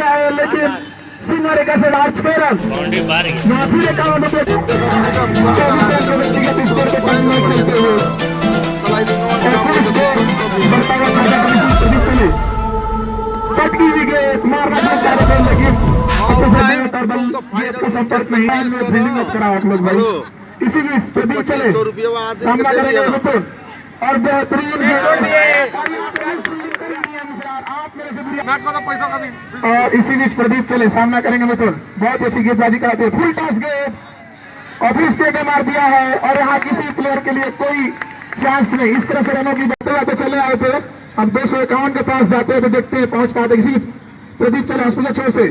रहा है, लेकिन सिंगारे का से आज 6 रन यहाँ फिर 51 रुपये 24 रन के व्यक्तिगत स्कोर के पानी में खेलते हुए बढ़ता हुआ खाता प्रदीप चले पटकी विकेट मारना नहीं चाह रहे थे, लेकिन अच्छे से बैट और बल गेट का संपर्क नहीं है। फील्डिंग अच्छा रहा आप लोग भाई। इसी बीच प्रदीप चले सामना करेंगे मिथुन और बेहतरीन और इसी बीच प्रदीप चले सामना करेंगे मिथुन। बहुत अच्छी गेंदबाजी कराते हैं, फुल टॉस गेंद और फिर स्टेट मार दिया है और यहाँ किसी प्लेयर के लिए कोई चांस नहीं। इस तरह से रनों की बातें चले आए थे, अब 251 के पास जाते हैं तो देखते हैं पहुंच पाते। इसी बीच प्रदीप चले हॉस्पिटल छोर से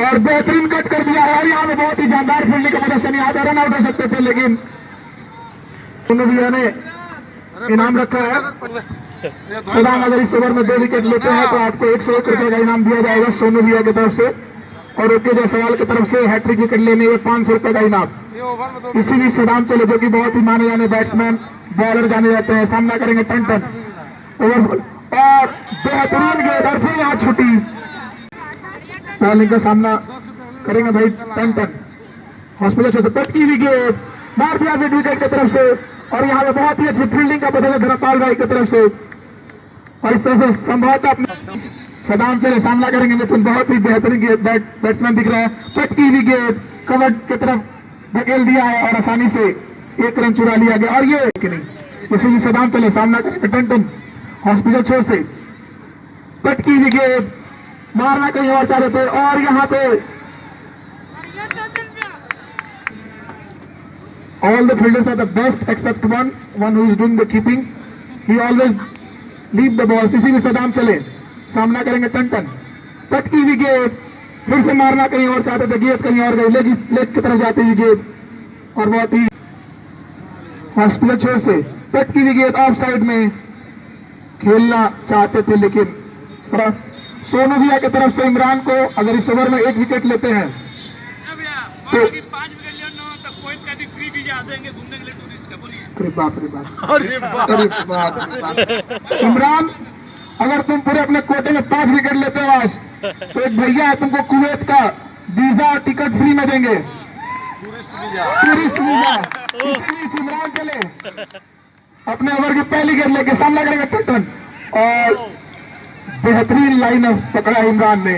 और बेहतरीन कट कर दिया है और यहाँ पे बहुत ही जानदार फील्डिंग का प्रदर्शन, यहाँ पे रन आउट हो सकते थे, लेकिन सोनू भैया ने इनाम रखा है। सदाम अगर इस ओवर में 2 विकेट लेते हैं तो आपको 101 रुपए का इनाम दिया जाएगा सोनू भैया की तरफ से, और ओके जायसवाल की तरफ से हैट्रिक विकेट लेने में 500 रुपए का इनाम। इसी बीच सदाम चले जो कि बहुत ही माने जाने बैट्समैन बॉलर जाने जाते हैं, सामना करेंगे टन ओवर और बेहतरीन गेंद और फिर यहाँ छुट्टी बॉलिंग का सामना करेंगे भाई टन हॉस्पिटल पटकी हुई गेंद मार दिया मिड विकेट की तरफ से और यहाँ पे बहुत ही अच्छी फील्डिंग का बदल धनपाल भाई की तरफ से और इस तरह से संभवतः अपने सदाम चले सामना करेंगे मिथुन। बहुत ही बेहतरीन बैट्समैन दिख रहा है, पटकी हुई गेंद कवर की तरफ धकेल दिया है और आसानी से 1 रन चुरा लिया गया और ये कि नहीं। इसी सदाम चले सामना करेंगे टन हॉस्पिटल छोर से पटकी हुई गेंद मारना कहीं और चाह रहे थे और यहाँ पे all the fielders are the best except one who is doing the keeping. He always leave the balls. इसी में सदाम चले सामना करेंगे टन पटकी हुई गेंद फिर से मारना कहीं और चाहते थे, गेंद कहीं और गई, लेग की तरफ जाती हुई गेंद और बहुत ही हॉस्पिटल छोर से पटकी हुई गेंद ऑफ साइड में खेलना चाहते थे, लेकिन सोनू भैया की तरफ से इमरान को अगर इस ओवर में 1 विकेट लेते हैं तो इमरान अगर तुम पूरे अपने कोटे में 5 विकेट लेते हो आज तो एक भैया है तुमको कुवैत का वीजा और टिकट फ्री में देंगे, टूरिस्ट वीजा। इसी इमरान चले अपने ओवर की पहली गेंद लेके सामना करेंगे टन और बेहतरीन लाइन पकड़ा इमरान ने।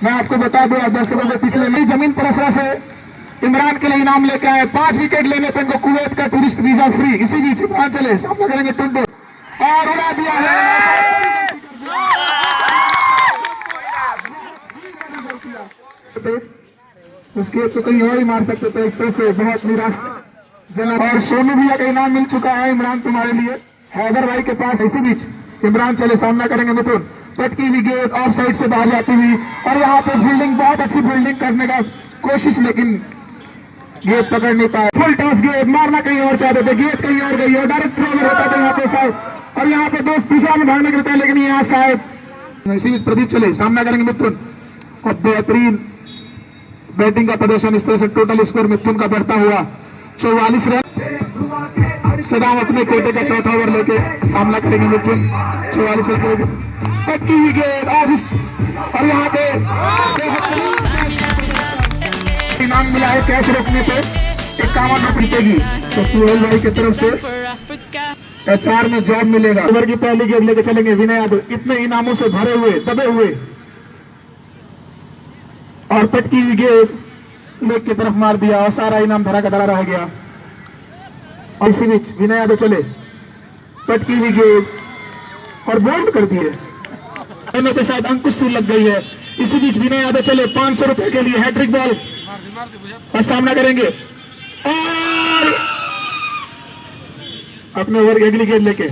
मैं आपको बता दूं दर्शकों के पिछले नई जमीन पर असरा से इमरान के लिए इनाम लेके आए, 5 विकेट लेने पर इनको कुवैत का टूरिस्ट वीजा फ्री। इसी बीच इमरान चले सामना करेंगे टुंडो और उड़ा दिया है उसके तो कहीं और ही मार सकते थे, इस तरह से बहुत निराशजनक। और सोनू भैया का इनाम मिल चुका है इमरान तुम्हारे लिए हैदर भाई के पास। इसी बीच इमरान चले सामना करेंगे मिथुन, पटकी हुई गेंद ऑफ साइड से बाहर जाती हुई और यहाँ पे फील्डिंग बहुत अच्छी फील्डिंग करने का कोशिश, लेकिन गेंद पकड़ नहीं पाए। फुल टॉस गेंद मारना कहीं और चाहते थे, गेंद कहीं और गई और डायरेक्ट थ्रो में होता था यहाँ पे शायद, और यहाँ पे दोस्त दिशा में भागने गिरता है, लेकिन यहाँ शायद। इसी बीच प्रदीप चले सामना करेंगे मिथुन और बेहतरीन बैटिंग का प्रदर्शन। इस तरह से टोटल स्कोर मिथुन का बढ़ता हुआ 44 रन। सदाम अपने कोटे का चौथा ओवर लेके सामना करेंगे मिथुन 44 रन पटकी हुई गेंद और यहाँ पे इनाम मिला है कैच रोकने पे 51 रुपए जीतेगी तो सुहेल भाई की तरफ से HR में जॉब मिलेगा। ओवर की पहली गेंद लेके चलेंगे विनय यादव, इतने इनामों से भरे हुए दबे हुए और पटकी हुई गेंद लेग की तरफ मार दिया और सारा इनाम धरा का धरा रह गया। और इसी बीच विनय यादव चले पटकी हुई गेंद और बोल्ड कर दिए के साथ अंकुश सिंह लग गई है। इसी बीच विनय यादव चले 500 रुपए के लिए हैट्रिक बॉल और सामना करेंगे और अपने ओवर की अगली गेंद लेके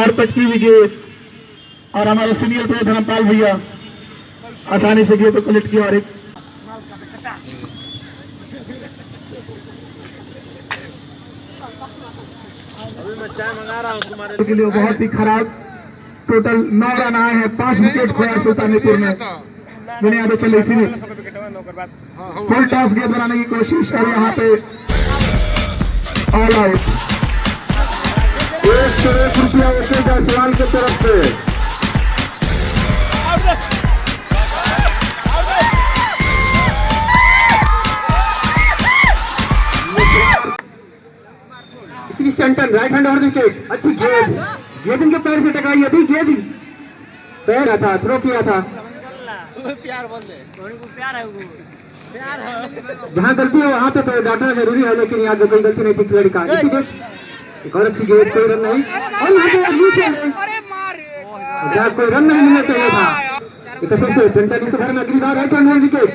और पटकी हुई गेंद और हमारे सीनियर प्लेयर धनपाल भैया आसानी से गेंद को कलेक्ट किया और एक के लिए बहुत ही खराब टोटल 9 रन आए हैं, 5 विकेट खोया सुल्तानपुर में। विनय यादव चले इसी बीच फुल टॉस गेंद बनाने की कोशिश और यहाँ पे ऑल आउट। 101 रुपया ओके जायसवाल की तरफ से टंटन राइट हैंड ओवर विकेट। अच्छी गेंद, गेंद इनके पैर से टकराई थी, गेंद पैर था, थ्रो किया था। प्यार बोल दे, प्यार है वो, प्यार है। जहाँ गलती है वहाँ पे तो डांटना जरूरी है, लेकिन यहाँ कोई गलती नहीं थी खिलाड़ी का। इसी बीच एक और अच्छी गेंद, कोई रन नहीं, और यहाँ पे जहाँ कोई रन नहीं मिलना चाहिए था। एक फिर से टंटन इस ओवर में अगली बार राइट हैंड ओवर विकेट,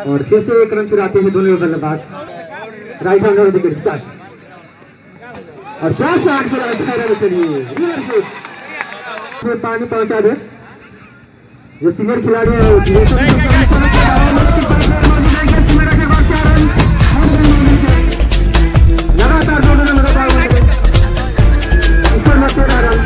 और फिर से एक रन चुराते हैं दोनों बल्लेबाज। राइट हैंड ओवर विकेट विकास, और क्या शॉट खेला, 6 रन के लिए रिवर शॉट, फिर पानी पहुंचा दे। जो सीनियर खिलाड़ी है लगातार 2 रन स्कोर में 13 रन।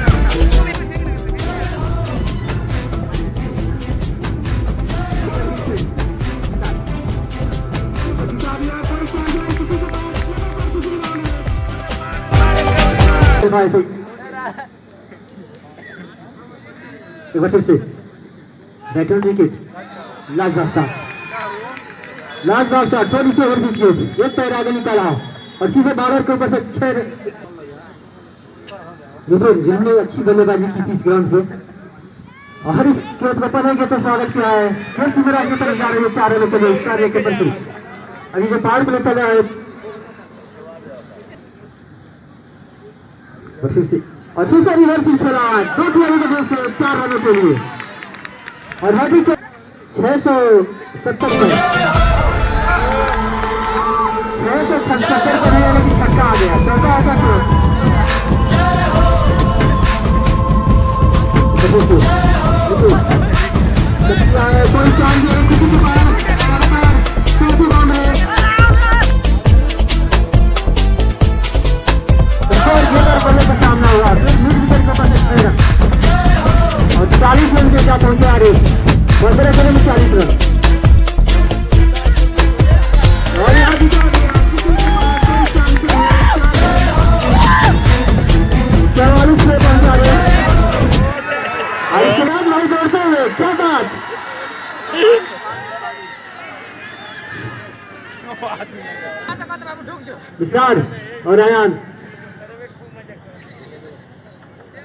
एक बार फिर से राइट हैंड विकेट, लास्ट बादशाह थोड़ी सी ओवर बीच गई, एक पैर आगे निकाला और सीधे बॉलर के ऊपर से 6 मिथुन, जिन्होंने अच्छी बल्लेबाजी की थी इस ग्राउंड पे, और इस गेंद को पहले के तो स्वागत किया है। फिर सिमरा की तरफ जा रही है 4 रनों के लिए, उसका एक पर अभी जो पावर प्ले चल रहा है, और फिर से रिवर्सिंग खेला 2 खिलाड़ी के देश से 4 रनों के लिए, और हैट्रिक 670 में 676 पर है, लेकिन छक्का आ गया, चौथा ऐसा कोई चांस नहीं किसी के पास, लगातार चौथी बॉल है, बल्ले का सामना हुआ, मिड विकेट के पास 6 रन, और 40 रन के साथ पहुंचे आ रहे बंदरे खेले में 40 रन, और यहाँ जीता गया 44 पे पहुंचा रहे, और इसके बाद भाई दौड़ते हुए, क्या बात, विशाल और अयान,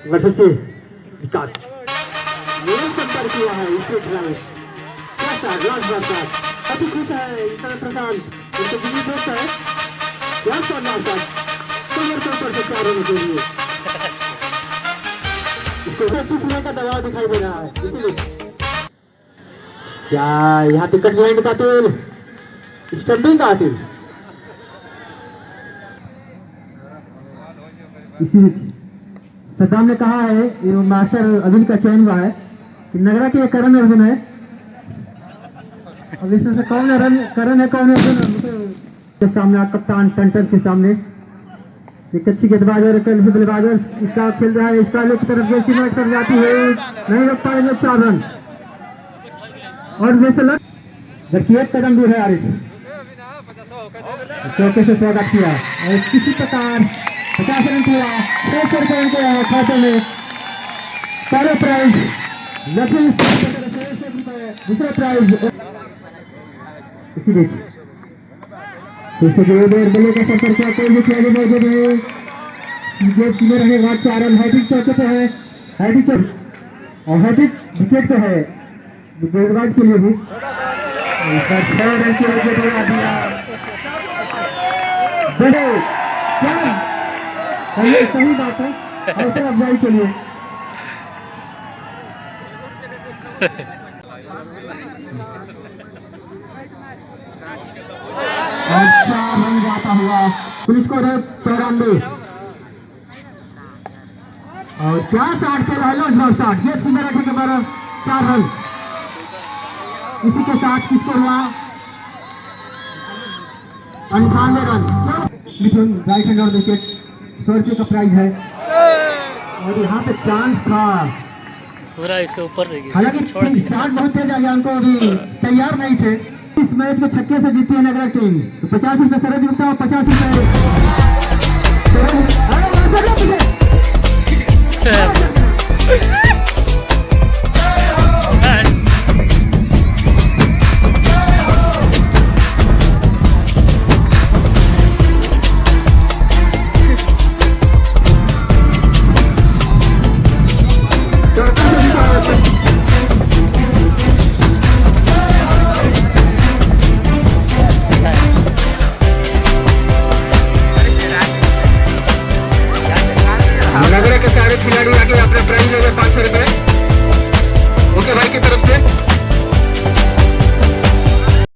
फिर से विकास किया है, इसके खिलाफ काफी खुश है ईशान प्रशांत, उनके दिल्ली दोस्त है, क्या करना है कमर के ऊपर से 4 रनों के लिए, इसको टूटने का दबाव दिखाई दे रहा है, इसीलिए क्या यहाँ पे कट लैंड का तेल, स्टंपिंग का तेल, इसीलिए सद्दाम ने कहा है, ये मास्टर अभिन का चयन हुआ है कि नगरा के करण अर्जुन है, अब इसमें से कौन रन करण है, कौन अर्जुन के सामने, कप्तान टंटन के सामने एक अच्छी गेंदबाज और बल्लेबाज, इसका खेल रहा है, इसका की तरफ जैसी मैच कर जाती है, नहीं रोक पाएंगे 4 रन, और जैसे लड़की एक कदम दूर है आ रही थी, चौके से स्वागत किया, और किसी प्रकार 50 रन किया, 600 रुपये उनके खाते में, पहले प्राइज लक्ष्मी दूसरा प्राइज। इसी बीच फिर से बल्ले का सफर किया, कोई भी खिलाड़ी मौजूद है, सीधे रहने के बाद 4 रन, हैट्रिक चौके पे है, हैट्रिक और हैट्रिक विकेट पे है गेंदबाज के लिए भी, 6 रन की विकेट उड़ा दिया, बड़े क्या सही बात है, हौसला अफजाई के लिए और 4 रन जाता हुआ, पुलिस को 94, और क्या शॉट खेला है, लॉस शॉट, ये सीधे रखे के बाद 4 रन, इसी के साथ किसको हुआ 98 रन। मिथुन राइट हैंड और विकेट, 100 रुपये का प्राइज है, और यहाँ पे चांस था पूरा इसके ऊपर से, हालांकि शॉट बहुत तेज आ गया, उनको अभी तैयार नहीं थे। इस मैच को छक्के से जीती है नगरा टीम, तो 50 रुपये सरज जुड़ता और 50 रुपये 500 रुपए